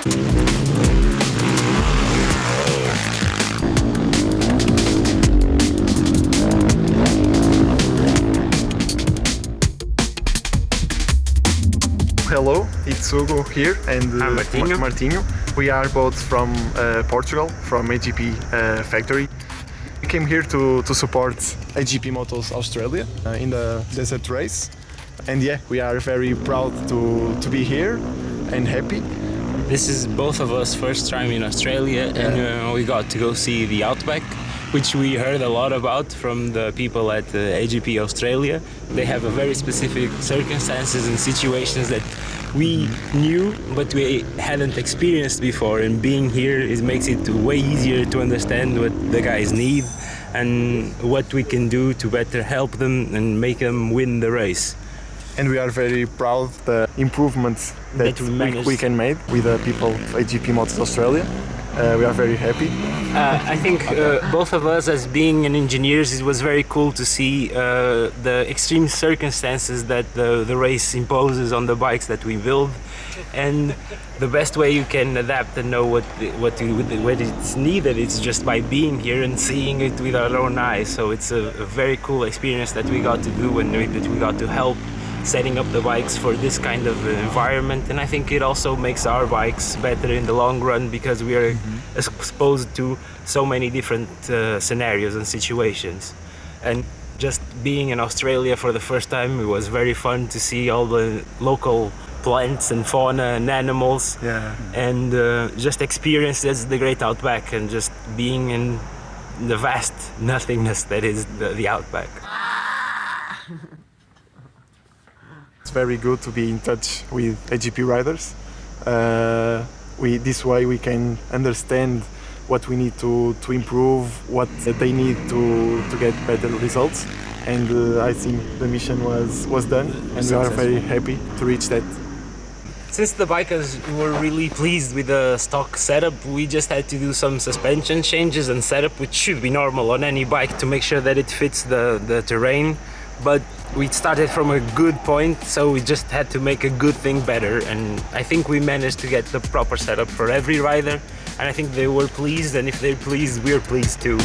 Hello, it's Hugo here and I'm Martinho. We are both from Portugal, from AJP factory. We came here to support AJP Motos Australia in the desert race. And yeah, we are very proud to be here and happy. This is both of us first time in Australia, and we got to go see the Outback, which we heard a lot about from the people at AJP Australia. They have a very specific circumstances and situations that we knew but we hadn't experienced before, and being here makes it way easier to understand what the guys need and what we can do to better help them and make them win the race. And we are very proud of the improvements that we can make with the people of AJP Motocycles Australia. We are very happy. I think both of us, as being engineers, it was very cool to see the extreme circumstances that the race imposes on the bikes that we build, and the best way you can adapt and know what it's needed is just by being here and seeing it with our own eyes. So it's a very cool experience that we got to do and that we got to help setting up the bikes for this kind of environment. And I think it also makes our bikes better in the long run because we are exposed to so many different scenarios and situations. And just being in Australia for the first time, it was very fun to see all the local plants and fauna and animals, and just experience the great Outback and just being in the vast nothingness that is the Outback. It's very good to be in touch with AJP riders. This way we can understand what we need to improve, what they need to get better results. And I think the mission was done, and we are very happy to reach that. Since the bikers were really pleased with the stock setup, we just had to do some suspension changes and setup, which should be normal on any bike, to make sure that it fits the terrain. But we started from a good point, so we just had to make a good thing better, and I think we managed to get the proper setup for every rider, and I think they were pleased, and if they're pleased, we're pleased too.